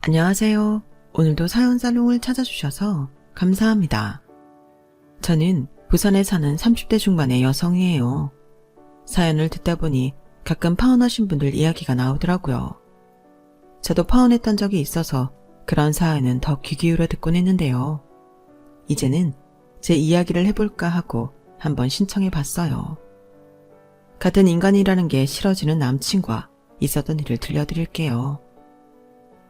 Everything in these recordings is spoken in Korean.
안녕하세요. 오늘도 사연 살롱을 찾아주셔서 감사합니다. 저는 부산에 사는 30대 중반의 여성이에요. 사연을 듣다 보니 가끔 파혼하신 분들 이야기가 나오더라고요. 저도 파혼했던 적이 있어서 그런 사연은 더 귀 기울여 듣곤 했는데요. 이제는 제 이야기를 해볼까 하고 한번 신청해 봤어요. 같은 인간이라는 게 싫어지는 남친과 있었던 일을 들려드릴게요.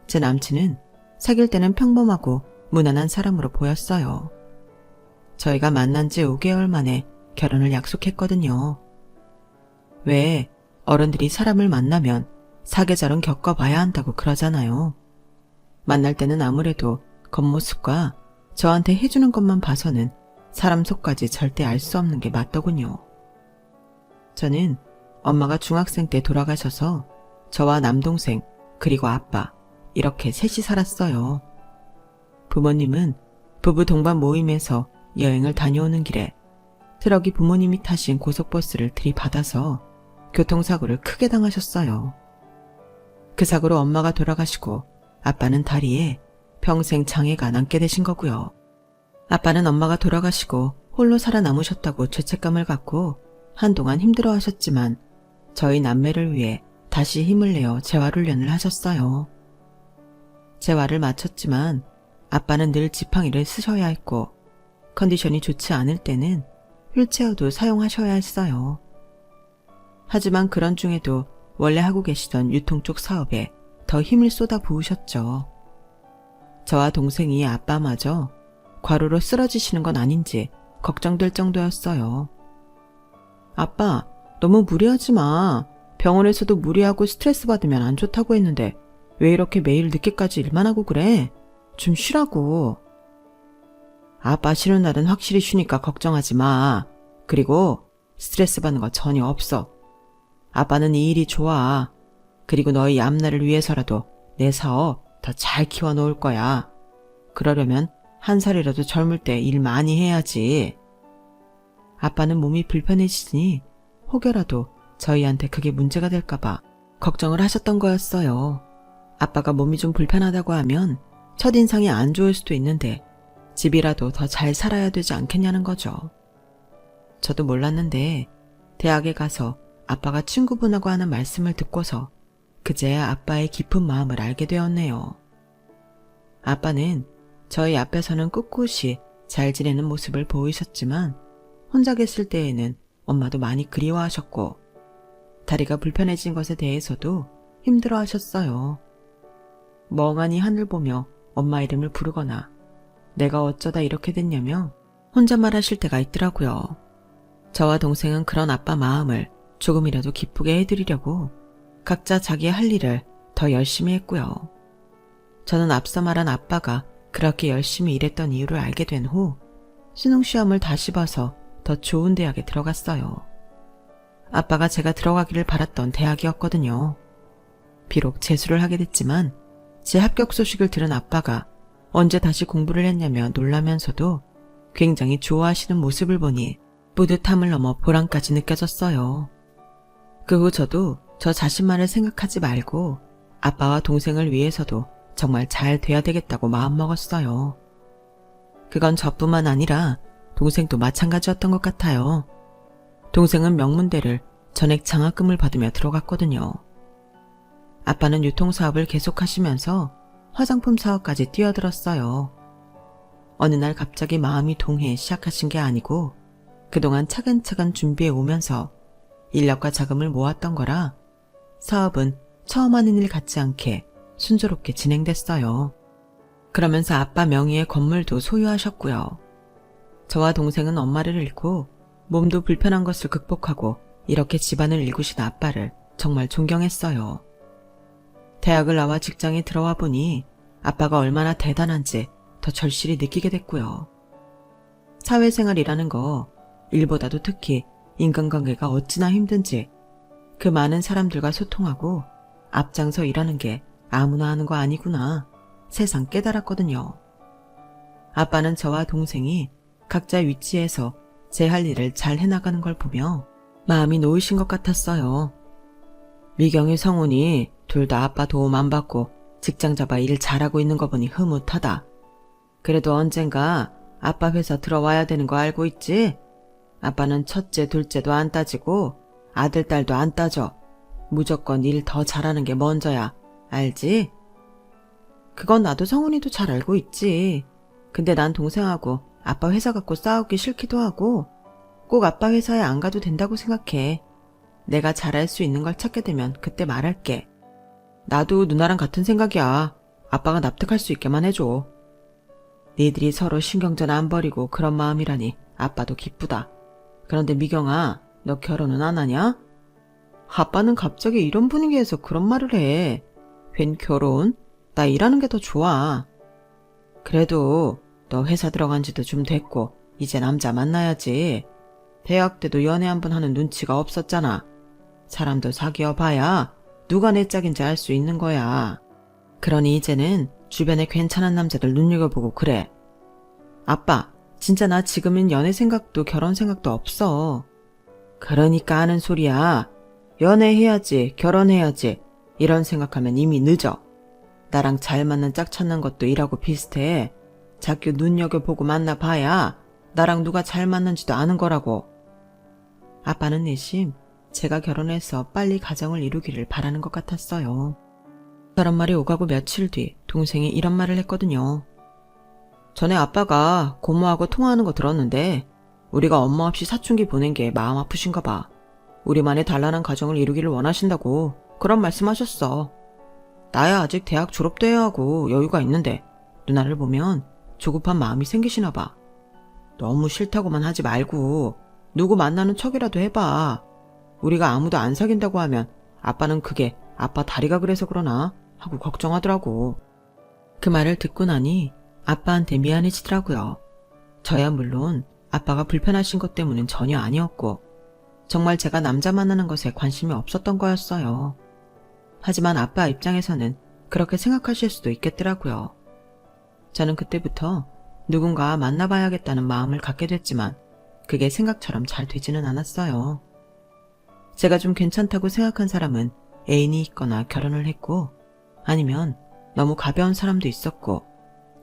제 남친은 사귈 때는 평범하고 무난한 사람으로 보였어요. 저희가 만난 지 5개월 만에 결혼을 약속했거든요. 왜 어른들이 사람을 만나면 사계절은 겪어봐야 한다고 그러잖아요. 만날 때는 아무래도 겉모습과 저한테 해주는 것만 봐서는 사람 속까지 절대 알 수 없는 게 맞더군요. 저는 엄마가 중학생 때 돌아가셔서 저와 남동생 그리고 아빠 이렇게 셋이 살았어요. 부모님은 부부 동반 모임에서 여행을 다녀오는 길에 트럭이 부모님이 타신 고속버스를 들이받아서 교통사고를 크게 당하셨어요. 그 사고로 엄마가 돌아가시고 아빠는 다리에 평생 장애가 남게 되신 거고요. 아빠는 엄마가 돌아가시고 홀로 살아남으셨다고 죄책감을 갖고 한동안 힘들어하셨지만 저희 남매를 위해 다시 힘을 내어 재활훈련을 하셨어요. 재활을 마쳤지만 아빠는 늘 지팡이를 쓰셔야 했고 컨디션이 좋지 않을 때는 휠체어도 사용하셔야 했어요. 하지만 그런 중에도 원래 하고 계시던 유통 쪽 사업에 더 힘을 쏟아 부으셨죠. 저와 동생이 아빠마저 과로로 쓰러지시는 건 아닌지 걱정될 정도였어요. 아빠, 너무 무리하지 마. 병원에서도 무리하고 스트레스 받으면 안 좋다고 했는데 왜 이렇게 매일 늦게까지 일만 하고 그래? 좀 쉬라고. 아빠 쉬는 날은 확실히 쉬니까 걱정하지 마. 그리고 스트레스 받는 거 전혀 없어. 아빠는 이 일이 좋아. 그리고 너희 앞날을 위해서라도 내 사업 더 잘 키워놓을 거야. 그러려면 한 살이라도 젊을 때 일 많이 해야지. 아빠는 몸이 불편해지시니 혹여라도 저희한테 그게 문제가 될까봐 걱정을 하셨던 거였어요. 아빠가 몸이 좀 불편하다고 하면 첫인상이 안 좋을 수도 있는데 집이라도 더 잘 살아야 되지 않겠냐는 거죠. 저도 몰랐는데 대학에 가서 아빠가 친구분하고 하는 말씀을 듣고서 그제야 아빠의 깊은 마음을 알게 되었네요. 아빠는 저희 앞에서는 꿋꿋이 잘 지내는 모습을 보이셨지만 혼자 계실 때에는 엄마도 많이 그리워하셨고 다리가 불편해진 것에 대해서도 힘들어하셨어요. 멍하니 하늘 보며 엄마 이름을 부르거나 내가 어쩌다 이렇게 됐냐며 혼잣말 하실 때가 있더라고요. 저와 동생은 그런 아빠 마음을 조금이라도 기쁘게 해드리려고 각자 자기의 할 일을 더 열심히 했고요. 저는 앞서 말한 아빠가 그렇게 열심히 일했던 이유를 알게 된 후 수능시험을 다시 봐서 더 좋은 대학에 들어갔어요. 아빠가 제가 들어가기를 바랐던 대학이었거든요. 비록 재수를 하게 됐지만 제 합격 소식을 들은 아빠가 언제 다시 공부를 했냐며 놀라면서도 굉장히 좋아하시는 모습을 보니 뿌듯함을 넘어 보람까지 느껴졌어요. 그 후 저도 저 자신만을 생각하지 말고 아빠와 동생을 위해서도 정말 잘 돼야 되겠다고 마음먹었어요. 그건 저뿐만 아니라 동생도 마찬가지였던 것 같아요. 동생은 명문대를 전액 장학금을 받으며 들어갔거든요. 아빠는 유통사업을 계속하시면서 화장품 사업까지 뛰어들었어요. 어느 날 갑자기 마음이 동해 시작하신 게 아니고 그동안 차근차근 준비해 오면서 인력과 자금을 모았던 거라 사업은 처음 하는 일 같지 않게 순조롭게 진행됐어요. 그러면서 아빠 명의의 건물도 소유하셨고요. 저와 동생은 엄마를 잃고 몸도 불편한 것을 극복하고 이렇게 집안을 일구신 아빠를 정말 존경했어요. 대학을 나와 직장에 들어와 보니 아빠가 얼마나 대단한지 더 절실히 느끼게 됐고요. 사회생활이라는 거 일보다도 특히 인간관계가 어찌나 힘든지 그 많은 사람들과 소통하고 앞장서 일하는 게 아무나 하는 거 아니구나 새삼 깨달았거든요. 아빠는 저와 동생이 각자 위치에서 제 할 일을 잘 해나가는 걸 보며 마음이 놓이신 것 같았어요. 미경이 성훈이 둘 다 아빠 도움 안 받고 직장 잡아 일 잘하고 있는 거 보니 흐뭇하다. 그래도 언젠가 아빠 회사 들어와야 되는 거 알고 있지? 아빠는 첫째, 둘째도 안 따지고 아들, 딸도 안 따져. 무조건 일 더 잘하는 게 먼저야. 알지? 그건 나도 성훈이도 잘 알고 있지. 근데 난 동생하고 아빠 회사 갖고 싸우기 싫기도 하고 꼭 아빠 회사에 안 가도 된다고 생각해. 내가 잘할 수 있는 걸 찾게 되면 그때 말할게. 나도 누나랑 같은 생각이야. 아빠가 납득할 수 있게만 해줘. 니들이 서로 신경전 안 버리고 그런 마음이라니 아빠도 기쁘다. 그런데 미경아, 너 결혼은 안 하냐? 아빠는 갑자기 이런 분위기에서 그런 말을 해. 웬 결혼? 나 일하는 게 더 좋아. 그래도 너 회사 들어간 지도 좀 됐고 이제 남자 만나야지. 대학 때도 연애 한 번 하는 눈치가 없었잖아. 사람도 사귀어 봐야 누가 내 짝인지 알 수 있는 거야. 그러니 이제는 주변에 괜찮은 남자들 눈여겨보고 그래. 아빠, 진짜 나 지금은 연애 생각도 결혼 생각도 없어. 그러니까 하는 소리야. 연애해야지, 결혼해야지. 이런 생각하면 이미 늦어. 나랑 잘 맞는 짝 찾는 것도 일하고 비슷해. 자꾸 눈여겨보고 만나봐야 나랑 누가 잘 맞는지도 아는 거라고. 아빠는 내심 제가 결혼해서 빨리 가정을 이루기를 바라는 것 같았어요. 그런 말이 오가고 며칠 뒤 동생이 이런 말을 했거든요. 전에 아빠가 고모하고 통화하는 거 들었는데 우리가 엄마 없이 사춘기 보낸 게 마음 아프신가 봐. 우리만의 단란한 가정을 이루기를 원하신다고 그런 말씀하셨어. 나야 아직 대학 졸업도 해야 하고 여유가 있는데 누나를 보면 조급한 마음이 생기시나 봐. 너무 싫다고만 하지 말고 누구 만나는 척이라도 해봐. 우리가 아무도 안 사귄다고 하면 아빠는 그게 아빠 다리가 그래서 그러나 하고 걱정하더라고. 그 말을 듣고 나니 아빠한테 미안해지더라고요. 저야 물론 아빠가 불편하신 것 때문은 전혀 아니었고 정말 제가 남자 만나는 것에 관심이 없었던 거였어요. 하지만 아빠 입장에서는 그렇게 생각하실 수도 있겠더라고요. 저는 그때부터 누군가 만나봐야겠다는 마음을 갖게 됐지만 그게 생각처럼 잘 되지는 않았어요. 제가 좀 괜찮다고 생각한 사람은 애인이 있거나 결혼을 했고 아니면 너무 가벼운 사람도 있었고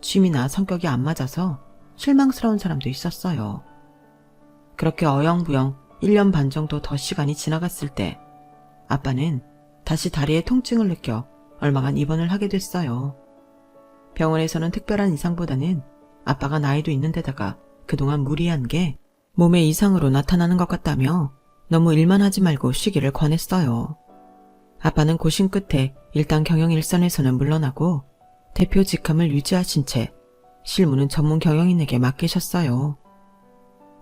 취미나 성격이 안 맞아서 실망스러운 사람도 있었어요. 그렇게 어영부영 1년 반 정도 더 시간이 지나갔을 때 아빠는 다시 다리에 통증을 느껴 얼마간 입원을 하게 됐어요. 병원에서는 특별한 이상보다는 아빠가 나이도 있는 데다가 그동안 무리한 게 몸에 이상으로 나타나는 것 같다며 너무 일만 하지 말고 쉬기를 권했어요. 아빠는 고심 끝에 일단 경영 일선에서는 물러나고 대표 직함을 유지하신 채 실무는 전문 경영인에게 맡기셨어요.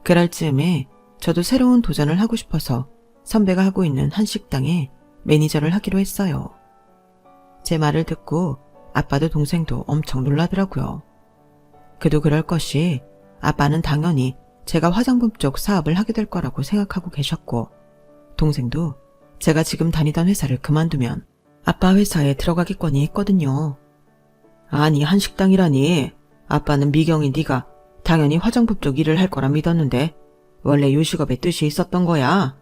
그럴 즈음에 저도 새로운 도전을 하고 싶어서 선배가 하고 있는 한식당에 매니저를 하기로 했어요. 제 말을 듣고 아빠도 동생도 엄청 놀라더라고요. 그도 그럴 것이 아빠는 당연히 제가 화장품 쪽 사업을 하게 될 거라고 생각하고 계셨고 동생도 제가 지금 다니던 회사를 그만두면 아빠 회사에 들어가겠거니 했거든요. 아니 한식당이라니. 아빠는 미경이 네가 당연히 화장품 쪽 일을 할 거라 믿었는데 원래 요식업의 뜻이 있었던 거야.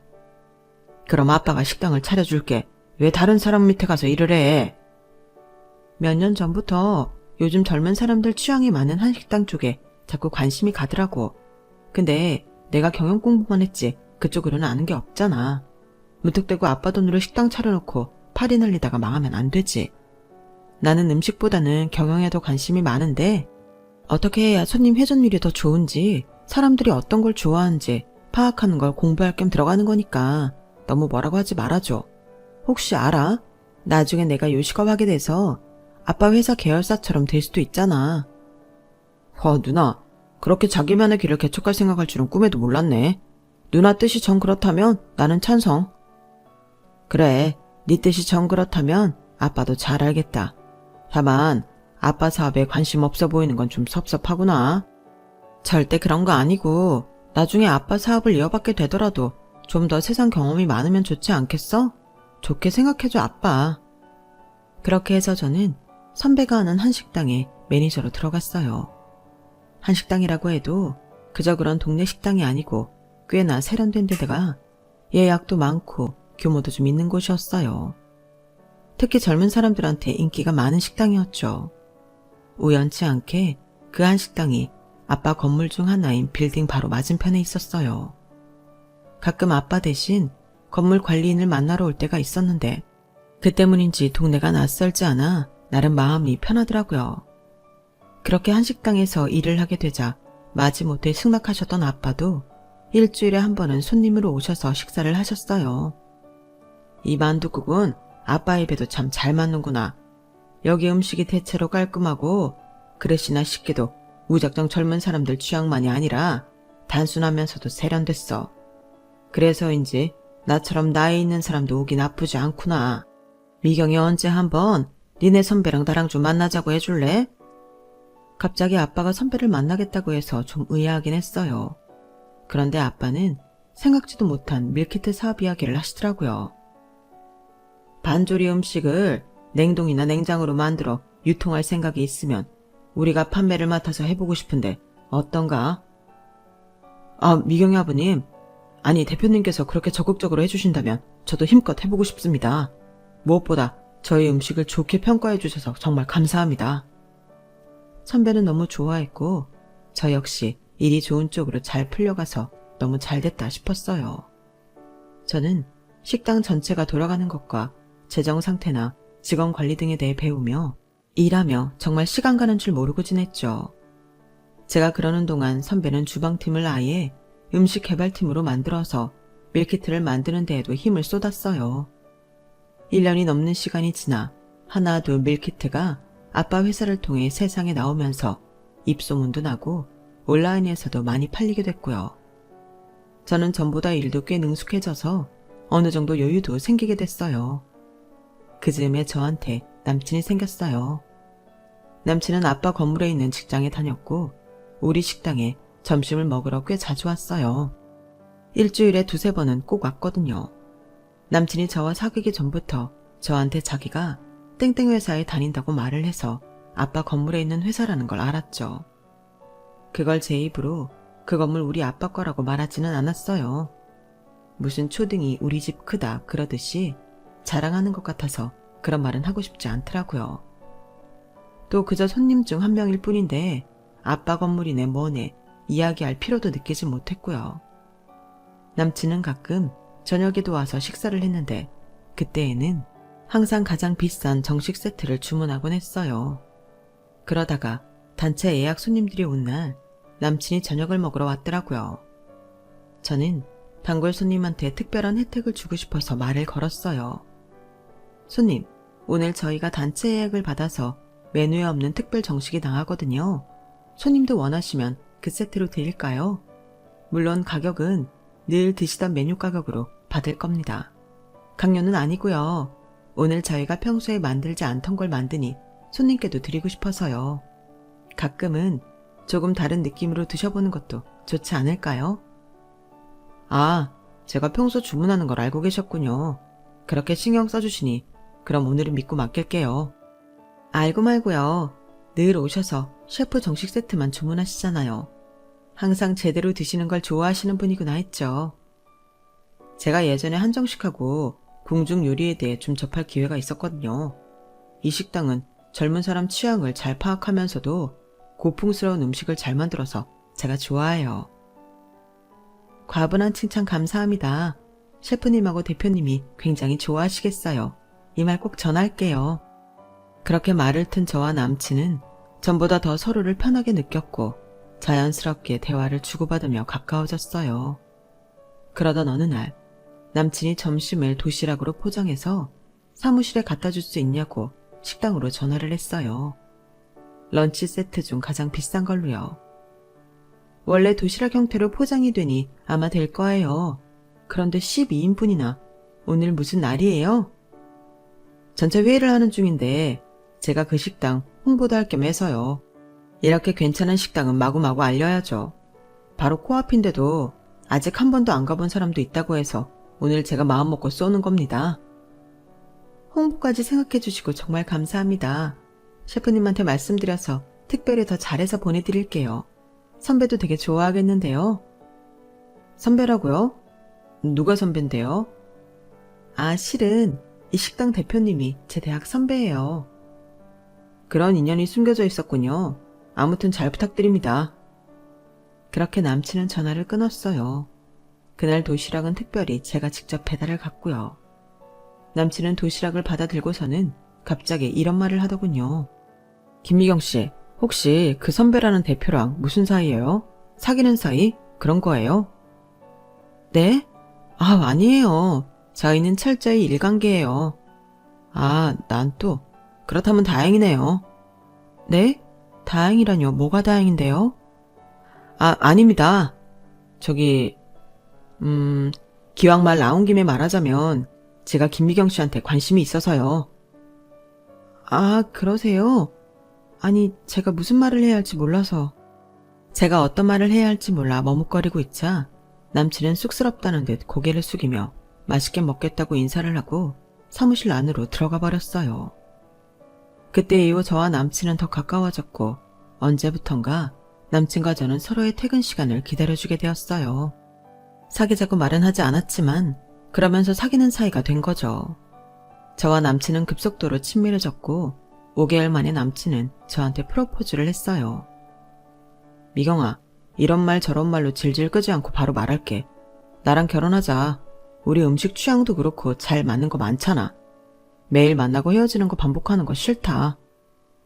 그럼 아빠가 식당을 차려줄게. 왜 다른 사람 밑에 가서 일을 해? 몇 년 전부터 요즘 젊은 사람들 취향이 많은 한식당 쪽에 자꾸 관심이 가더라고. 근데 내가 경영 공부만 했지 그쪽으로는 아는 게 없잖아. 무턱대고 아빠 돈으로 식당 차려놓고 파리 날리다가 망하면 안 되지. 나는 음식보다는 경영에 더 관심이 많은데 어떻게 해야 손님 회전율이 더 좋은지 사람들이 어떤 걸 좋아하는지 파악하는 걸 공부할 겸 들어가는 거니까 너무 뭐라고 하지 말아줘. 혹시 알아? 나중에 내가 요식업 하게 돼서 아빠 회사 계열사처럼 될 수도 있잖아. 누나, 그렇게 자기만의 길을 개척할 생각할 줄은 꿈에도 몰랐네. 누나 뜻이 정 그렇다면 나는 찬성. 그래, 네 뜻이 정 그렇다면 아빠도 잘 알겠다. 다만 아빠 사업에 관심 없어 보이는 건 좀 섭섭하구나. 절대 그런 거 아니고 나중에 아빠 사업을 이어받게 되더라도 좀 더 세상 경험이 많으면 좋지 않겠어? 좋게 생각해줘 아빠. 그렇게 해서 저는 선배가 하는 한식당에 매니저로 들어갔어요. 한식당이라고 해도 그저 그런 동네 식당이 아니고 꽤나 세련된 데다가 예약도 많고 규모도 좀 있는 곳이었어요. 특히 젊은 사람들한테 인기가 많은 식당이었죠. 우연치 않게 그 한 식당이 아빠 건물 중 하나인 빌딩 바로 맞은편에 있었어요. 가끔 아빠 대신 건물 관리인을 만나러 올 때가 있었는데 그 때문인지 동네가 낯설지 않아 나름 마음이 편하더라고요. 그렇게 한 식당에서 일을 하게 되자 마지못해 승낙하셨던 아빠도 일주일에 한 번은 손님으로 오셔서 식사를 하셨어요. 이 만둣국은 아빠 입에도 참 잘 맞는구나. 여기 음식이 대체로 깔끔하고 그릇이나 식기도 무작정 젊은 사람들 취향만이 아니라 단순하면서도 세련됐어. 그래서인지 나처럼 나이 있는 사람도 오기 나쁘지 않구나. 미경이 언제 한번 니네 선배랑 나랑 좀 만나자고 해줄래? 갑자기 아빠가 선배를 만나겠다고 해서 좀 의아하긴 했어요. 그런데 아빠는 생각지도 못한 밀키트 사업 이야기를 하시더라고요. 반조리 음식을 냉동이나 냉장으로 만들어 유통할 생각이 있으면 우리가 판매를 맡아서 해보고 싶은데 어떤가? 아, 미경이 아버님. 아니, 대표님께서 그렇게 적극적으로 해주신다면 저도 힘껏 해보고 싶습니다. 무엇보다 저희 음식을 좋게 평가해 주셔서 정말 감사합니다. 선배는 너무 좋아했고 저 역시 일이 좋은 쪽으로 잘 풀려가서 너무 잘됐다 싶었어요. 저는 식당 전체가 돌아가는 것과 재정 상태나 직원 관리 등에 대해 배우며 일하며 정말 시간 가는 줄 모르고 지냈죠. 제가 그러는 동안 선배는 주방팀을 아예 음식 개발팀으로 만들어서 밀키트를 만드는 데에도 힘을 쏟았어요. 1년이 넘는 시간이 지나 하나 둘 밀키트가 아빠 회사를 통해 세상에 나오면서 입소문도 나고 온라인에서도 많이 팔리게 됐고요. 저는 전보다 일도 꽤 능숙해져서 어느 정도 여유도 생기게 됐어요. 그 즈음에 저한테 남친이 생겼어요. 남친은 아빠 건물에 있는 직장에 다녔고 우리 식당에 점심을 먹으러 꽤 자주 왔어요. 일주일에 두세 번은 꼭 왔거든요. 남친이 저와 사귀기 전부터 저한테 자기가 땡땡 회사에 다닌다고 말을 해서 아빠 건물에 있는 회사라는 걸 알았죠. 그걸 제 입으로 그 건물 우리 아빠 거라고 말하지는 않았어요. 무슨 초등이 우리 집 크다 그러듯이 자랑하는 것 같아서 그런 말은 하고 싶지 않더라고요. 또 그저 손님 중 한 명일 뿐인데 아빠 건물이네 뭐네 이야기할 필요도 느끼지 못했고요. 남친은 가끔 저녁에도 와서 식사를 했는데 그때에는 항상 가장 비싼 정식 세트를 주문하곤 했어요. 그러다가 단체 예약 손님들이 온 날 남친이 저녁을 먹으러 왔더라고요. 저는 단골 손님한테 특별한 혜택을 주고 싶어서 말을 걸었어요. 손님, 오늘 저희가 단체 예약을 받아서 메뉴에 없는 특별 정식이 나가거든요. 손님도 원하시면 그 세트로 드릴까요? 물론 가격은 늘 드시던 메뉴 가격으로 받을 겁니다. 강요는 아니고요. 오늘 저희가 평소에 만들지 않던 걸 만드니 손님께도 드리고 싶어서요. 가끔은 조금 다른 느낌으로 드셔보는 것도 좋지 않을까요? 아, 제가 평소 주문하는 걸 알고 계셨군요. 그렇게 신경 써주시니 그럼 오늘은 믿고 맡길게요. 알고 말고요. 늘 오셔서 셰프 정식 세트만 주문하시잖아요. 항상 제대로 드시는 걸 좋아하시는 분이구나 했죠. 제가 예전에 한정식하고 궁중 요리에 대해 좀 접할 기회가 있었거든요. 이 식당은 젊은 사람 취향을 잘 파악하면서도 고풍스러운 음식을 잘 만들어서 제가 좋아해요. 과분한 칭찬 감사합니다. 셰프님하고 대표님이 굉장히 좋아하시겠어요. 이 말 꼭 전할게요. 그렇게 말을 튼 저와 남친은 전보다 더 서로를 편하게 느꼈고 자연스럽게 대화를 주고받으며 가까워졌어요. 그러던 어느 날 남친이 점심을 도시락으로 포장해서 사무실에 갖다 줄 수 있냐고 식당으로 전화를 했어요. 런치 세트 중 가장 비싼 걸로요. 원래 도시락 형태로 포장이 되니 아마 될 거예요. 그런데 12인분이나 오늘 무슨 날이에요? 전체 회의를 하는 중인데 제가 그 식당 홍보도 할 겸 해서요. 이렇게 괜찮은 식당은 마구마구 알려야죠. 바로 코앞인데도 아직 한 번도 안 가본 사람도 있다고 해서 오늘 제가 마음먹고 쏘는 겁니다. 홍보까지 생각해 주시고 정말 감사합니다. 셰프님한테 말씀드려서 특별히 더 잘해서 보내드릴게요. 선배도 되게 좋아하겠는데요. 선배라고요? 누가 선배인데요? 아, 실은 이 식당 대표님이 제 대학 선배예요. 그런 인연이 숨겨져 있었군요. 아무튼 잘 부탁드립니다. 그렇게 남친은 전화를 끊었어요. 그날 도시락은 특별히 제가 직접 배달을 갔고요. 남친은 도시락을 받아 들고서는 갑자기 이런 말을 하더군요. 김미경 씨, 혹시 그 선배라는 대표랑 무슨 사이예요? 사귀는 사이? 그런 거예요? 네? 아니에요. 저희는 철저히 일관계예요. 난 또. 그렇다면 다행이네요. 네? 다행이라뇨. 뭐가 다행인데요? 아닙니다. 저기, 기왕 말 나온 김에 말하자면 제가 김미경 씨한테 관심이 있어서요. 그러세요? 아니, 제가 무슨 말을 해야 할지 몰라서. 제가 어떤 말을 해야 할지 몰라 머뭇거리고 있자 남친은 쑥스럽다는 듯 고개를 숙이며 맛있게 먹겠다고 인사를 하고 사무실 안으로 들어가 버렸어요. 그때 이후 저와 남친은 더 가까워졌고 언제부턴가 남친과 저는 서로의 퇴근 시간을 기다려주게 되었어요. 사귀자고 말은 하지 않았지만 그러면서 사귀는 사이가 된 거죠. 저와 남친은 급속도로 친밀해졌고 5개월 만에 남친은 저한테 프로포즈를 했어요. 미경아, 이런 말 저런 말로 질질 끄지 않고 바로 말할게. 나랑 결혼하자. 우리 음식 취향도 그렇고 잘 맞는 거 많잖아. 매일 만나고 헤어지는 거 반복하는 거 싫다.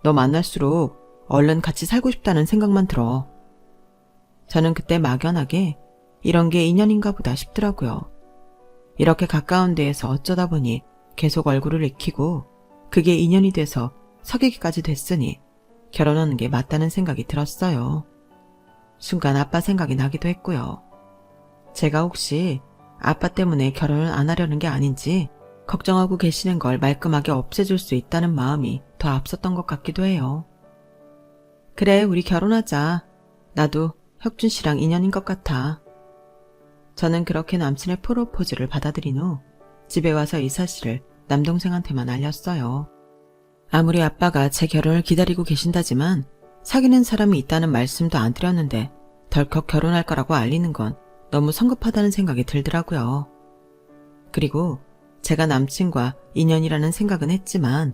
너 만날수록 얼른 같이 살고 싶다는 생각만 들어. 저는 그때 막연하게 이런 게 인연인가 보다 싶더라고요. 이렇게 가까운 데에서 어쩌다 보니 계속 얼굴을 익히고 그게 인연이 돼서 사귀기까지 됐으니 결혼하는 게 맞다는 생각이 들었어요. 순간 아빠 생각이 나기도 했고요. 제가 혹시 아빠 때문에 결혼을 안 하려는 게 아닌지 걱정하고 계시는 걸 말끔하게 없애줄 수 있다는 마음이 더 앞섰던 것 같기도 해요. 그래, 우리 결혼하자. 나도 혁준 씨랑 인연인 것 같아. 저는 그렇게 남친의 프로포즈를 받아들인 후 집에 와서 이 사실을 남동생한테만 알렸어요. 아무리 아빠가 제 결혼을 기다리고 계신다지만 사귀는 사람이 있다는 말씀도 안 드렸는데 덜컥 결혼할 거라고 알리는 건 너무 성급하다는 생각이 들더라고요. 그리고 제가 남친과 인연이라는 생각은 했지만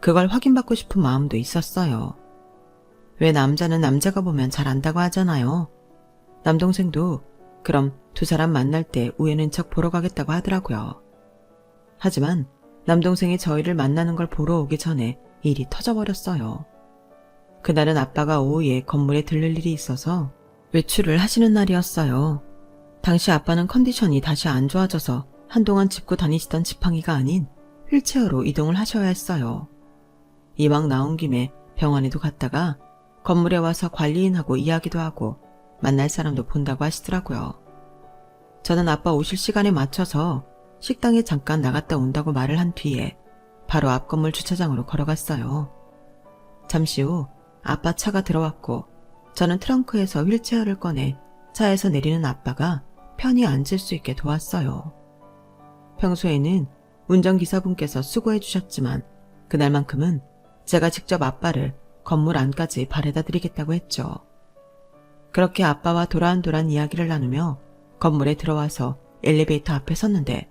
그걸 확인받고 싶은 마음도 있었어요. 왜 남자는 남자가 보면 잘 안다고 하잖아요. 남동생도 그럼 두 사람 만날 때 우애는 척 보러 가겠다고 하더라고요. 하지만 남동생이 저희를 만나는 걸 보러 오기 전에 일이 터져버렸어요. 그날은 아빠가 오후에 건물에 들를 일이 있어서 외출을 하시는 날이었어요. 당시 아빠는 컨디션이 다시 안 좋아져서 한동안 짚고 다니시던 지팡이가 아닌 휠체어로 이동을 하셔야 했어요. 이왕 나온 김에 병원에도 갔다가 건물에 와서 관리인하고 이야기도 하고 만날 사람도 본다고 하시더라고요. 저는 아빠 오실 시간에 맞춰서 식당에 잠깐 나갔다 온다고 말을 한 뒤에 바로 앞 건물 주차장으로 걸어갔어요. 잠시 후 아빠 차가 들어왔고 저는 트렁크에서 휠체어를 꺼내 차에서 내리는 아빠가 편히 앉을 수 있게 도왔어요. 평소에는 운전기사분께서 수고해 주셨지만 그날만큼은 제가 직접 아빠를 건물 안까지 바래다 드리겠다고 했죠. 그렇게 아빠와 도란도란 이야기를 나누며 건물에 들어와서 엘리베이터 앞에 섰는데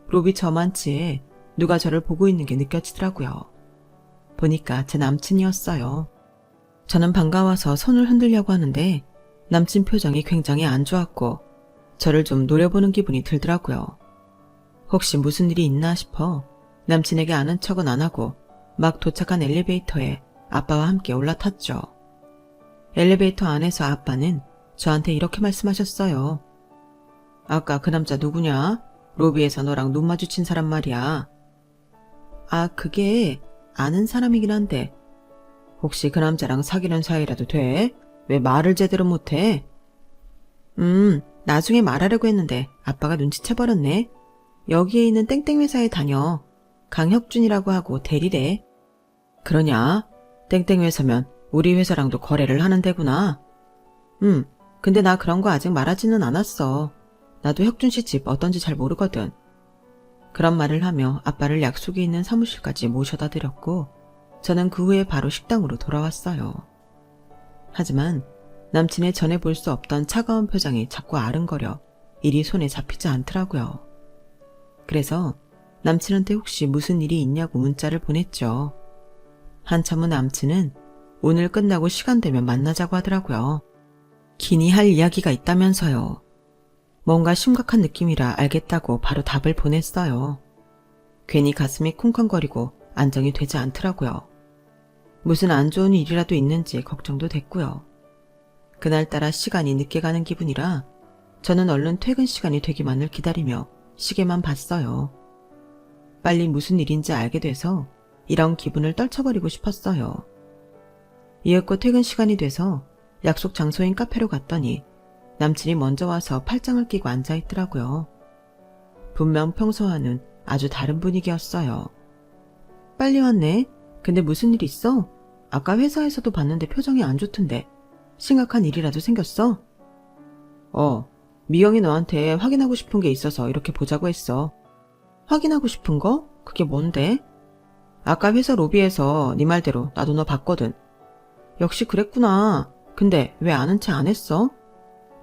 로비 저만치에 누가 저를 보고 있는 게 느껴지더라고요. 보니까 제 남친이었어요. 저는 반가워서 손을 흔들려고 하는데 남친 표정이 굉장히 안 좋았고 저를 좀 노려보는 기분이 들더라고요. 혹시 무슨 일이 있나 싶어 남친에게 아는 척은 안 하고 막 도착한 엘리베이터에 아빠와 함께 올라탔죠. 엘리베이터 안에서 아빠는 저한테 이렇게 말씀하셨어요. 아까 그 남자 누구냐? 로비에서 너랑 눈 마주친 사람 말이야. 그게 아는 사람이긴 한데 혹시 그 남자랑 사귀는 사이라도 돼? 왜 말을 제대로 못해? 나중에 말하려고 했는데 아빠가 눈치채버렸네. 여기에 있는 땡땡 회사에 다녀. 강혁준이라고 하고 대리래. 그러냐? 땡땡 회사면 우리 회사랑도 거래를 하는 데구나. 근데 나 그런 거 아직 말하지는 않았어. 나도 혁준 씨 집 어떤지 잘 모르거든. 그런 말을 하며 아빠를 약속이 있는 사무실까지 모셔다 드렸고 저는 그 후에 바로 식당으로 돌아왔어요. 하지만 남친의 전에 볼 수 없던 차가운 표정이 자꾸 아른거려 일이 손에 잡히지 않더라고요. 그래서 남친한테 혹시 무슨 일이 있냐고 문자를 보냈죠. 한참 후 남친은 오늘 끝나고 시간 되면 만나자고 하더라고요. 기니 할 이야기가 있다면서요. 뭔가 심각한 느낌이라 알겠다고 바로 답을 보냈어요. 괜히 가슴이 쿵쾅거리고 안정이 되지 않더라고요. 무슨 안 좋은 일이라도 있는지 걱정도 됐고요. 그날따라 시간이 늦게 가는 기분이라 저는 얼른 퇴근 시간이 되기만을 기다리며 시계만 봤어요. 빨리 무슨 일인지 알게 돼서 이런 기분을 떨쳐버리고 싶었어요. 이윽고 퇴근 시간이 돼서 약속 장소인 카페로 갔더니 남친이 먼저 와서 팔짱을 끼고 앉아있더라고요. 분명 평소와는 아주 다른 분위기였어요. 빨리 왔네. 근데 무슨 일 있어? 아까 회사에서도 봤는데 표정이 안 좋던데 심각한 일이라도 생겼어? 미영이 너한테 확인하고 싶은 게 있어서 이렇게 보자고 했어. 확인하고 싶은 거? 그게 뭔데? 아까 회사 로비에서 네 말대로 나도 너 봤거든. 역시 그랬구나. 근데 왜 아는 체 안 했어?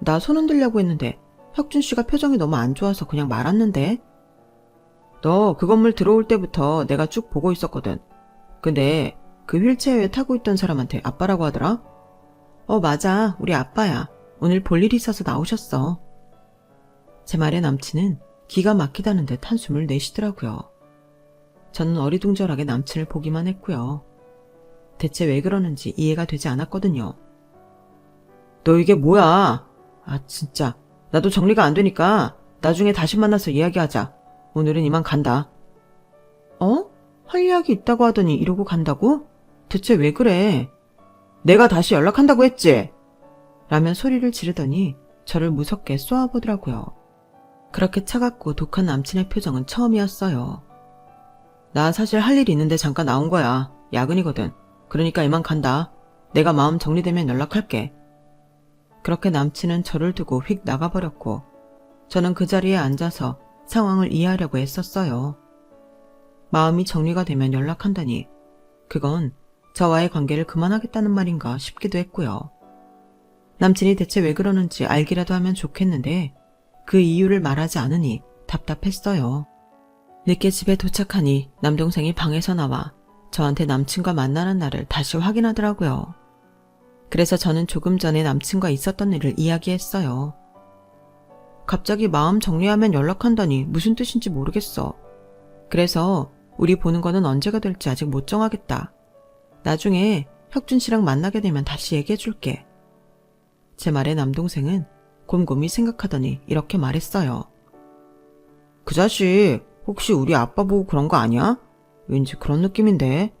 나 손 흔들려고 했는데 혁준 씨가 표정이 너무 안 좋아서 그냥 말았는데. 너 그 건물 들어올 때부터 내가 쭉 보고 있었거든. 근데 그 휠체어에 타고 있던 사람한테 아빠라고 하더라? 맞아. 우리 아빠야. 오늘 볼 일이 있어서 나오셨어. 제 말에 남친은 기가 막히다는 듯 한숨을 내쉬더라고요. 저는 어리둥절하게 남친을 보기만 했고요. 대체 왜 그러는지 이해가 되지 않았거든요. 너 이게 뭐야? 진짜. 나도 정리가 안 되니까 나중에 다시 만나서 이야기하자. 오늘은 이만 간다. 할 이야기 있다고 하더니 이러고 간다고? 대체 왜 그래? 내가 다시 연락한다고 했지? 라며 소리를 지르더니 저를 무섭게 쏘아보더라고요. 그렇게 차갑고 독한 남친의 표정은 처음이었어요. 나 사실 할 일이 있는데 잠깐 나온 거야. 야근이거든. 그러니까 이만 간다. 내가 마음 정리되면 연락할게. 그렇게 남친은 저를 두고 휙 나가버렸고 저는 그 자리에 앉아서 상황을 이해하려고 애썼어요. 마음이 정리가 되면 연락한다니 그건 저와의 관계를 그만하겠다는 말인가 싶기도 했고요. 남친이 대체 왜 그러는지 알기라도 하면 좋겠는데 그 이유를 말하지 않으니 답답했어요. 늦게 집에 도착하니 남동생이 방에서 나와 저한테 남친과 만나는 날을 다시 확인하더라고요. 그래서 저는 조금 전에 남친과 있었던 일을 이야기했어요. 갑자기 마음 정리하면 연락한다니 무슨 뜻인지 모르겠어. 그래서 우리 보는 거는 언제가 될지 아직 못 정하겠다. 나중에 혁준 씨랑 만나게 되면 다시 얘기해줄게. 제 말에 남동생은 곰곰이 생각하더니 이렇게 말했어요. 그 자식 혹시 우리 아빠 보고 그런 거 아니야? 왠지 그런 느낌인데.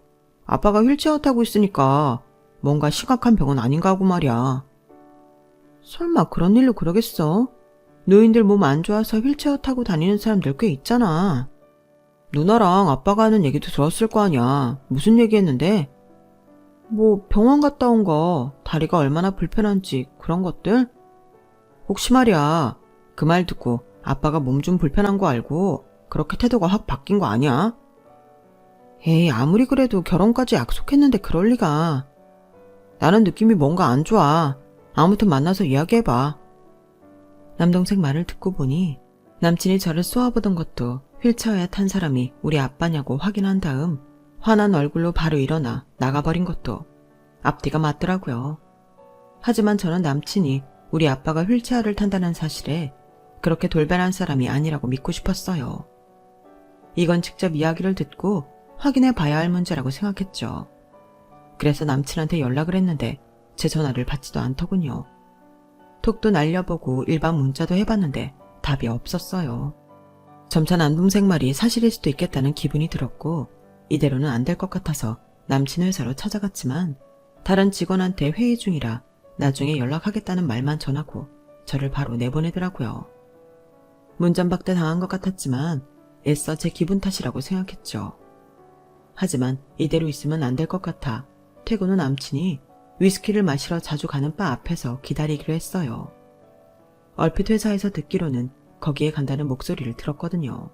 아빠가 휠체어 타고 있으니까 뭔가 심각한 병은 아닌가 하고 말이야. 설마 그런 일로 그러겠어? 노인들 몸 안 좋아서 휠체어 타고 다니는 사람들 꽤 있잖아. 누나랑 아빠가 하는 얘기도 들었을 거 아니야. 무슨 얘기했는데? 뭐 병원 갔다 온 거, 다리가 얼마나 불편한지 그런 것들? 혹시 말이야, 그 말 듣고 아빠가 몸 좀 불편한 거 알고 그렇게 태도가 확 바뀐 거 아니야? 에이, 아무리 그래도 결혼까지 약속했는데 그럴 리가. 나는 느낌이 뭔가 안 좋아. 아무튼 만나서 이야기해봐. 남동생 말을 듣고 보니 남친이 저를 쏘아보던 것도 휠체어에 탄 사람이 우리 아빠냐고 확인한 다음 화난 얼굴로 바로 일어나 나가버린 것도 앞뒤가 맞더라고요. 하지만 저는 남친이 우리 아빠가 휠체어를 탄다는 사실에 그렇게 돌변한 사람이 아니라고 믿고 싶었어요. 이건 직접 이야기를 듣고 확인해 봐야 할 문제라고 생각했죠. 그래서 남친한테 연락을 했는데 제 전화를 받지도 않더군요. 톡도 날려보고 일반 문자도 해봤는데 답이 없었어요. 점차 남동생 말이 사실일 수도 있겠다는 기분이 들었고 이대로는 안 될 것 같아서 남친 회사로 찾아갔지만 다른 직원한테 회의 중이라 나중에 연락하겠다는 말만 전하고 저를 바로 내보내더라고요. 문전박대 당한 것 같았지만 애써 제 기분 탓이라고 생각했죠. 하지만 이대로 있으면 안 될 것 같아 퇴근 후 남친이 위스키를 마시러 자주 가는 바 앞에서 기다리기로 했어요. 얼핏 회사에서 듣기로는 거기에 간다는 목소리를 들었거든요.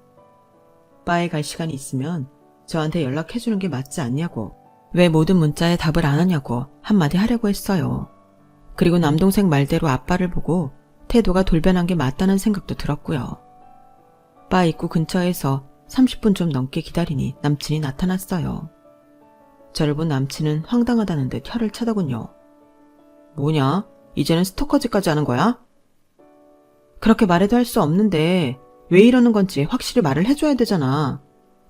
바에 갈 시간이 있으면 저한테 연락해주는 게 맞지 않냐고, 왜 모든 문자에 답을 안 하냐고 한마디 하려고 했어요. 그리고 남동생 말대로 아빠를 보고 태도가 돌변한 게 맞다는 생각도 들었고요. 바 입구 근처에서 30분 좀 넘게 기다리니 남친이 나타났어요. 저를 본 남친은 황당하다는 듯 혀를 차더군요. 뭐냐? 이제는 스토커즈까지 하는 거야? 그렇게 말해도 할 수 없는데 왜 이러는 건지 확실히 말을 해줘야 되잖아.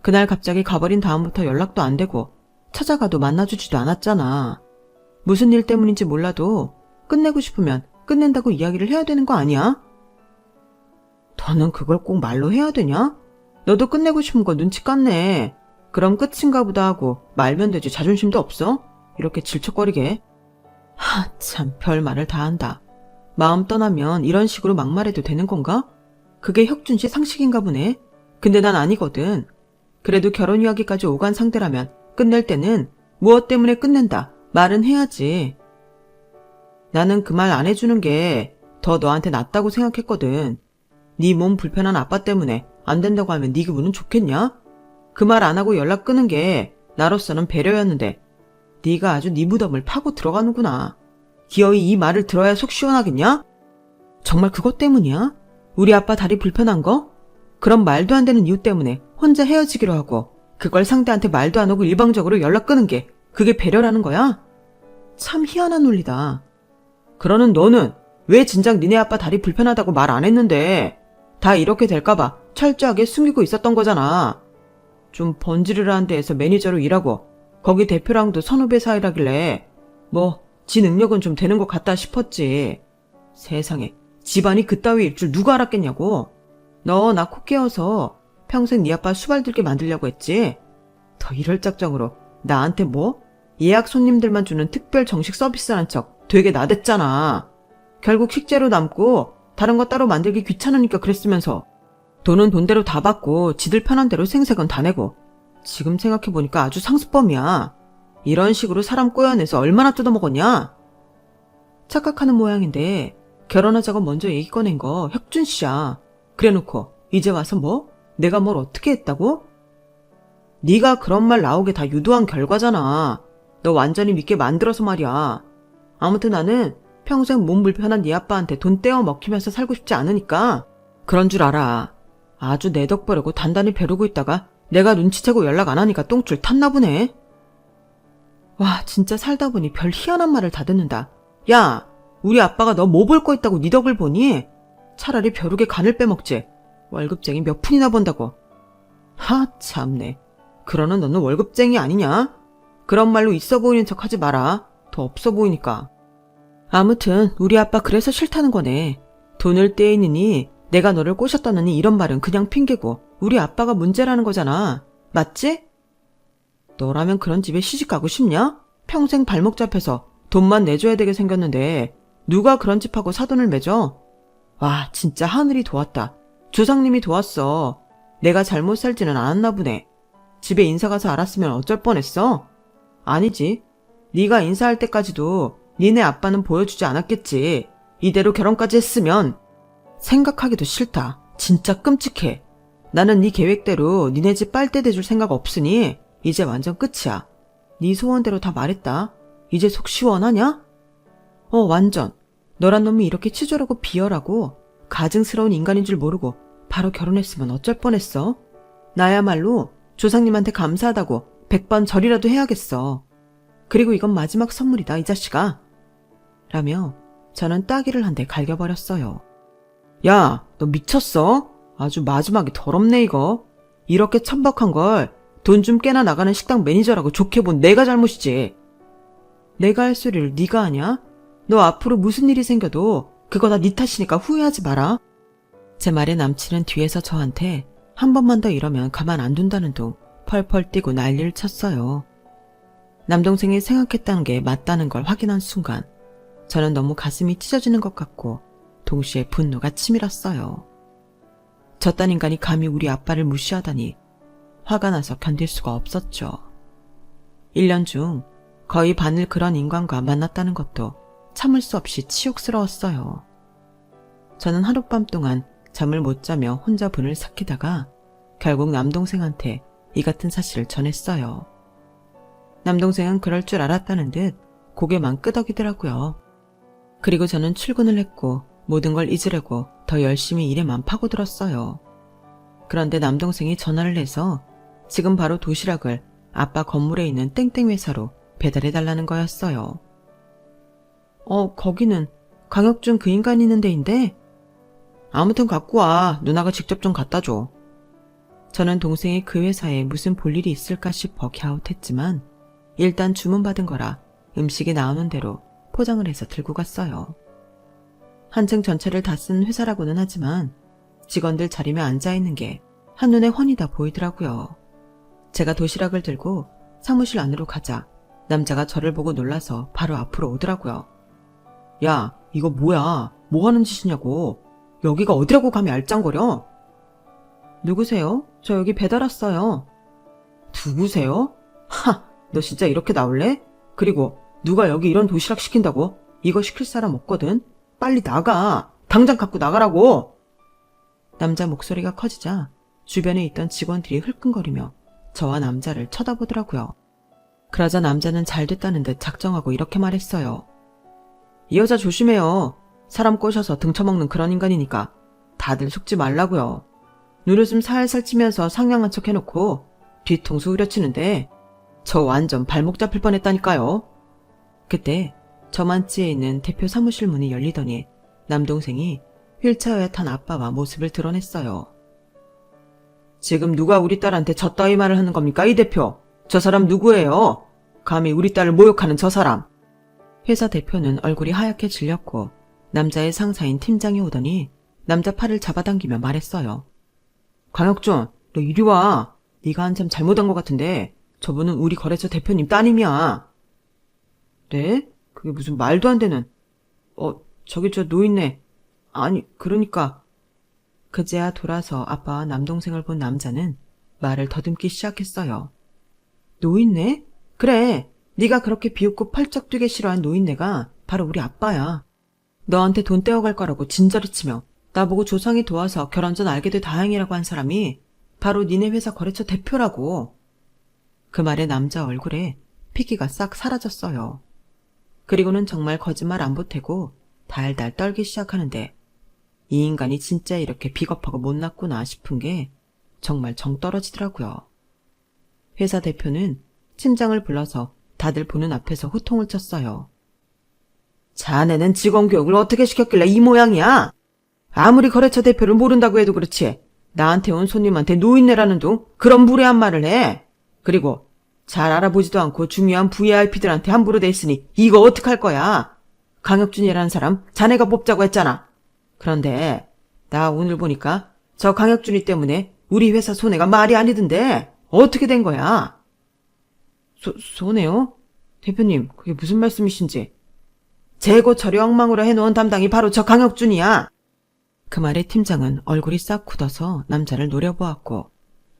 그날 갑자기 가버린 다음부터 연락도 안 되고 찾아가도 만나주지도 않았잖아. 무슨 일 때문인지 몰라도 끝내고 싶으면 끝낸다고 이야기를 해야 되는 거 아니야? 너는 그걸 꼭 말로 해야 되냐? 너도 끝내고 싶은 거 눈치 깠네. 그럼 끝인가 보다 하고 말면 되지 자존심도 없어? 이렇게 질척거리게. 참 별 말을 다 한다. 마음 떠나면 이런 식으로 막말해도 되는 건가? 그게 혁준 씨 상식인가 보네. 근데 난 아니거든. 그래도 결혼 이야기까지 오간 상대라면 끝낼 때는 무엇 때문에 끝낸다 말은 해야지. 나는 그 말 안 해주는 게 더 너한테 낫다고 생각했거든. 네 몸 불편한 아빠 때문에 안 된다고 하면 네 기분은 좋겠냐? 그 말 안 하고 연락 끄는 게 나로서는 배려였는데 네가 아주 네 무덤을 파고 들어가는구나. 기어이 이 말을 들어야 속 시원하겠냐? 정말 그것 때문이야? 우리 아빠 다리 불편한 거? 그럼 말도 안 되는 이유 때문에 혼자 헤어지기로 하고 그걸 상대한테 말도 안 하고 일방적으로 연락 끄는 게 그게 배려라는 거야? 참 희한한 논리다. 그러는 너는 왜 진작 니네 아빠 다리 불편하다고 말 안 했는데 다 이렇게 될까봐 철저하게 숨기고 있었던 거잖아. 좀 번지르르한 데에서 매니저로 일하고 거기 대표랑도 선후배 사이라길래 뭐 지 능력은 좀 되는 것 같다 싶었지. 세상에 집안이 그따위일 줄 누가 알았겠냐고. 너 나 코 깨워서 평생 네 아빠 수발 들게 만들려고 했지. 더 이럴 작정으로 나한테 뭐 예약 손님들만 주는 특별 정식 서비스라는 척 되게 나댔잖아. 결국 식재료 남고 다른 거 따로 만들기 귀찮으니까 그랬으면서 돈은 돈대로 다 받고 지들 편한 대로 생색은 다 내고 지금 생각해보니까 아주 상습범이야. 이런 식으로 사람 꼬여내서 얼마나 뜯어먹었냐? 착각하는 모양인데 결혼하자고 먼저 얘기 꺼낸 거 혁준 씨야. 그래놓고 이제 와서 뭐? 내가 뭘 어떻게 했다고? 네가 그런 말 나오게 다 유도한 결과잖아. 너 완전히 믿게 만들어서 말이야. 아무튼 나는 평생 몸 불편한 네 아빠한테 돈 떼어 먹히면서 살고 싶지 않으니까 그런 줄 알아. 아주 내 덕 보려고 단단히 벼르고 있다가 내가 눈치채고 연락 안 하니까 똥줄 탔나 보네. 와, 진짜 살다 보니 별 희한한 말을 다 듣는다. 야, 우리 아빠가 너 뭐 볼 거 있다고 네 덕을 보니? 차라리 벼룩에 간을 빼먹지. 월급쟁이 몇 푼이나 번다고. 참네. 그러는 너는 월급쟁이 아니냐? 그런 말로 있어 보이는 척 하지 마라. 더 없어 보이니까. 아무튼 우리 아빠 그래서 싫다는 거네. 돈을 떼이느니 내가 너를 꼬셨다느니 이런 말은 그냥 핑계고 우리 아빠가 문제라는 거잖아. 맞지? 너라면 그런 집에 시집 가고 싶냐? 평생 발목 잡혀서 돈만 내줘야 되게 생겼는데 누가 그런 집하고 사돈을 맺어? 와, 진짜 하늘이 도왔다. 조상님이 도왔어. 내가 잘못 살지는 않았나 보네. 집에 인사 가서 알았으면 어쩔 뻔했어? 아니지. 네가 인사할 때까지도 니네 아빠는 보여주지 않았겠지. 이대로 결혼까지 했으면. 생각하기도 싫다. 진짜 끔찍해. 나는 네 계획대로 니네 집 빨대 대줄 생각 없으니 이제 완전 끝이야. 네 소원대로 다 말했다. 이제 속 시원하냐? 완전. 너란 놈이 이렇게 치졸하고 비열하고 가증스러운 인간인 줄 모르고 바로 결혼했으면 어쩔 뻔했어. 나야말로 조상님한테 감사하다고 100번 절이라도 해야겠어. 그리고 이건 마지막 선물이다, 이 자식아. 라며 저는 따귀를 한 대 갈겨버렸어요. 야, 너 미쳤어? 아주 마지막에 더럽네 이거. 이렇게 천박한 걸 돈 좀 깨나 나가는 식당 매니저라고 좋게 본 내가 잘못이지. 내가 할 소리를 네가 하냐? 너 앞으로 무슨 일이 생겨도 그거 다 네 탓이니까 후회하지 마라. 제 말에 남친은 뒤에서 저한테 한 번만 더 이러면 가만 안 둔다는 둥 펄펄 뛰고 난리를 쳤어요. 남동생이 생각했다는 게 맞다는 걸 확인한 순간 저는 너무 가슴이 찢어지는 것 같고 동시에 분노가 치밀었어요. 저딴 인간이 감히 우리 아빠를 무시하다니 화가 나서 견딜 수가 없었죠. 1년 중 거의 반을 그런 인간과 만났다는 것도 참을 수 없이 치욕스러웠어요. 저는 하룻밤 동안 잠을 못 자며 혼자 분을 삭히다가 결국 남동생한테 이 같은 사실을 전했어요. 남동생은 그럴 줄 알았다는 듯 고개만 끄덕이더라고요. 그리고 저는 출근을 했고 모든 걸 잊으려고 더 열심히 일에만 파고들었어요. 그런데 남동생이 전화를 해서 지금 바로 도시락을 아빠 건물에 있는 땡땡 회사로 배달해달라는 거였어요. 거기는 강혁준 그 인간 있는 데인데? 아무튼 갖고 와. 누나가 직접 좀 갖다 줘. 저는 동생이 그 회사에 무슨 볼 일이 있을까 싶어 갸웃했지만 일단 주문받은 거라 음식이 나오는 대로 포장을 해서 들고 갔어요. 한층 전체를 다 쓴 회사라고는 하지만 직원들 자리에 앉아있는 게 한눈에 훤히 다 보이더라고요. 제가 도시락을 들고 사무실 안으로 가자 남자가 저를 보고 놀라서 바로 앞으로 오더라고요. 야, 이거 뭐야? 뭐 하는 짓이냐고. 여기가 어디라고 감히 알짱거려? 누구세요? 저 여기 배달 왔어요. 누구세요? 하, 너 진짜 이렇게 나올래? 그리고 누가 여기 이런 도시락 시킨다고? 이거 시킬 사람 없거든? 빨리 나가! 당장 갖고 나가라고! 남자 목소리가 커지자 주변에 있던 직원들이 흘끈거리며 저와 남자를 쳐다보더라고요. 그러자 남자는 잘 됐다는 듯 작정하고 이렇게 말했어요. 이 여자 조심해요. 사람 꼬셔서 등쳐먹는 그런 인간이니까 다들 속지 말라고요. 눈웃음 살살 치면서 상냥한 척 해놓고 뒤통수 후려치는데 저 완전 발목 잡힐 뻔했다니까요. 그때 저만치에 있는 대표 사무실 문이 열리더니 남동생이 휠체어에 탄 아빠와 모습을 드러냈어요. 지금 누가 우리 딸한테 저 따위 말을 하는 겁니까, 이 대표? 저 사람 누구예요? 감히 우리 딸을 모욕하는 저 사람. 회사 대표는 얼굴이 하얗게 질렸고 남자의 상사인 팀장이 오더니 남자 팔을 잡아당기며 말했어요. 강혁준, 너 이리 와. 네가 한참 잘못한 것 같은데 저분은 우리 거래처 대표님 따님이야. 네? 그게 무슨 말도 안 되는. 저기 저 노인네. 아니, 그러니까. 그제야 돌아서 아빠와 남동생을 본 남자는 말을 더듬기 시작했어요. 노인네? 그래, 네가 그렇게 비웃고 펄쩍 뛰게 싫어한 노인네가 바로 우리 아빠야. 너한테 돈 떼어갈 거라고 진저리 치며 나보고 조상이 도와서 결혼 전 알게 돼 다행이라고 한 사람이 바로 니네 회사 거래처 대표라고. 그 말에 남자 얼굴에 피기가 싹 사라졌어요. 그리고는 정말 거짓말 안 보태고 달달 떨기 시작하는데 이 인간이 진짜 이렇게 비겁하고 못났구나 싶은 게 정말 정 떨어지더라고요. 회사 대표는 팀장을 불러서 다들 보는 앞에서 호통을 쳤어요. 자네는 직원 교육을 어떻게 시켰길래 이 모양이야? 아무리 거래처 대표를 모른다고 해도 그렇지 나한테 온 손님한테 노인네라는 둥 그런 무례한 말을 해. 그리고 잘 알아보지도 않고 중요한 VIP들한테 함부로 댔으니 이거 어떡할 거야? 강혁준이라는 사람 자네가 뽑자고 했잖아. 그런데 나 오늘 보니까 저 강혁준이 때문에 우리 회사 손해가 말이 아니던데 어떻게 된 거야? 손해요? 대표님 그게 무슨 말씀이신지. 재고 처리 엉망으로 해놓은 담당이 바로 저 강혁준이야. 그 말에 팀장은 얼굴이 싹 굳어서 남자를 노려보았고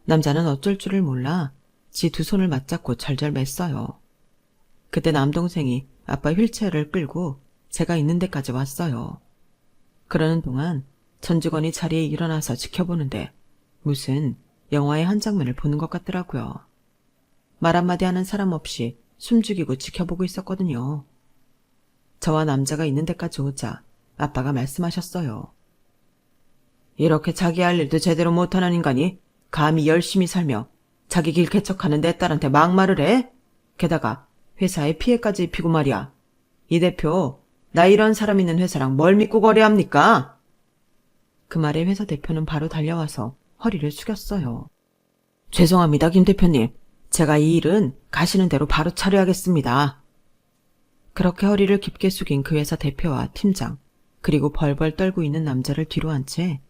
남자는 어쩔 줄을 몰라 지 두 손을 맞잡고 절절 맸어요. 그때 남동생이 아빠 휠체어를 끌고 제가 있는 데까지 왔어요. 그러는 동안 전 직원이 자리에 일어나서 지켜보는데 무슨 영화의 한 장면을 보는 것 같더라고요. 말 한마디 하는 사람 없이 숨죽이고 지켜보고 있었거든요. 저와 남자가 있는 데까지 오자 아빠가 말씀하셨어요. 이렇게 자기 할 일도 제대로 못하는 인간이 감히 열심히 살며 자기 길 개척하는 내 딸한테 막말을 해? 게다가 회사에 피해까지 입히고 말이야. 이 대표, 나 이런 사람 있는 회사랑 뭘 믿고 거래합니까? 그 말에 회사 대표는 바로 달려와서 허리를 숙였어요. 죄송합니다, 김 대표님. 제가 이 일은 가시는 대로 바로 처리하겠습니다. 그렇게 허리를 깊게 숙인 그 회사 대표와 팀장, 그리고 벌벌 떨고 있는 남자를 뒤로 한 채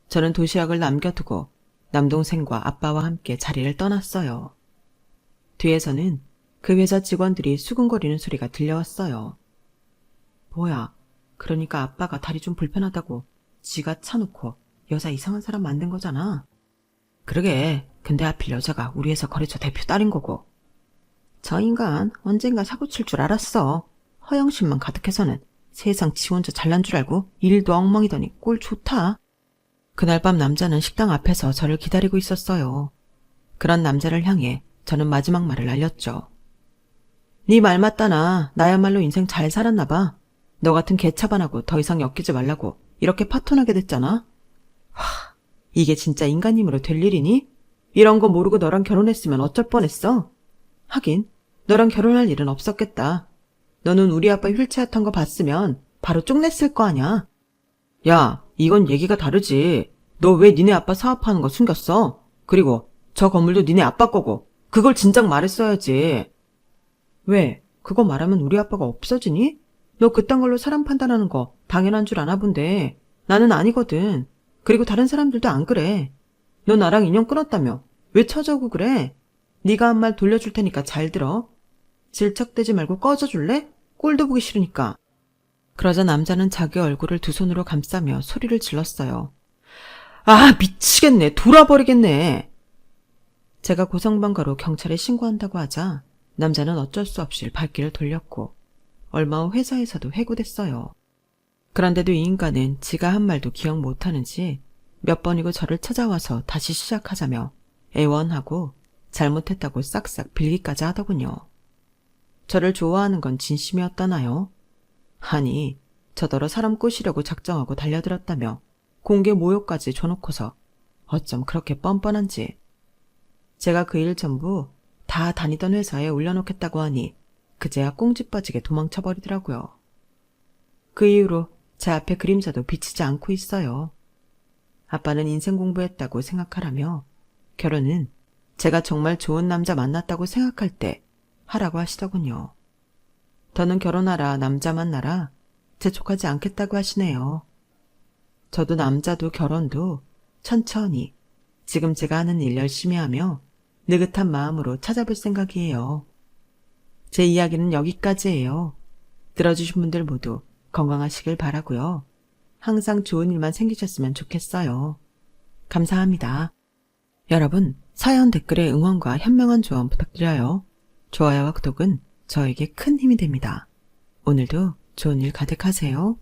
저는 도시락을 남겨두고 남동생과 아빠와 함께 자리를 떠났어요. 뒤에서는 그 회사 직원들이 수근거리는 소리가 들려왔어요. 뭐야, 그러니까 아빠가 다리 좀 불편하다고 지가 차놓고 여자 이상한 사람 만든 거잖아. 그러게, 근데 하필 여자가 우리 회사 거래처 대표 딸인 거고. 저 인간 언젠가 사고 칠 줄 알았어. 허영심만 가득해서는 세상 지 혼자 잘난 줄 알고 일도 엉망이더니 꼴 좋다. 그날 밤 남자는 식당 앞에서 저를 기다리고 있었어요. 그런 남자를 향해 저는 마지막 말을 날렸죠. 네 말 맞다나 나야말로 인생 잘 살았나 봐. 너 같은 개차반하고 더 이상 엮이지 말라고 이렇게 파토나게 됐잖아. 이게 진짜 인간님으로 될 일이니? 이런 거 모르고 너랑 결혼했으면 어쩔 뻔했어? 하긴 너랑 결혼할 일은 없었겠다. 너는 우리 아빠 휠체어 탄 거 봤으면 바로 쪽냈을 거 아냐. 야, 이건 얘기가 다르지. 너 왜 니네 아빠 사업하는 거 숨겼어? 그리고 저 건물도 니네 아빠 거고 그걸 진작 말했어야지. 왜? 그거 말하면 우리 아빠가 없어지니? 너 그딴 걸로 사람 판단하는 거 당연한 줄 아나 본데 나는 아니거든. 그리고 다른 사람들도 안 그래. 너 나랑 인연 끊었다며 왜 쳐져고 그래? 네가 한 말 돌려줄 테니까 잘 들어. 질척대지 말고 꺼져줄래? 꼴도 보기 싫으니까. 그러자 남자는 자기 얼굴을 두 손으로 감싸며 소리를 질렀어요. 아, 미치겠네. 돌아버리겠네. 제가 고성방가로 경찰에 신고한다고 하자 남자는 어쩔 수 없이 발길을 돌렸고 얼마 후 회사에서도 해고됐어요. 그런데도 이 인간은 지가 한 말도 기억 못하는지 몇 번이고 저를 찾아와서 다시 시작하자며 애원하고 잘못했다고 싹싹 빌기까지 하더군요. 저를 좋아하는 건 진심이었다나요? 아니, 저더러 사람 꼬시려고 작정하고 달려들었다며 공개 모욕까지 줘놓고서 어쩜 그렇게 뻔뻔한지. 제가 그 일 전부 다 다니던 회사에 올려놓겠다고 하니 그제야 꽁지 빠지게 도망쳐버리더라고요. 그 이후로 제 앞에 그림자도 비치지 않고 있어요. 아빠는 인생 공부했다고 생각하라며 결혼은 제가 정말 좋은 남자 만났다고 생각할 때 하라고 하시더군요. 더는 결혼하라, 남자 만나라 재촉하지 않겠다고 하시네요. 저도 남자도 결혼도 천천히 지금 제가 하는 일 열심히 하며 느긋한 마음으로 찾아볼 생각이에요. 제 이야기는 여기까지예요. 들어주신 분들 모두 건강하시길 바라고요. 항상 좋은 일만 생기셨으면 좋겠어요. 감사합니다. 여러분, 사연 댓글에 응원과 현명한 조언 부탁드려요. 좋아요와 구독은 저에게 큰 힘이 됩니다. 오늘도 좋은 일 가득하세요.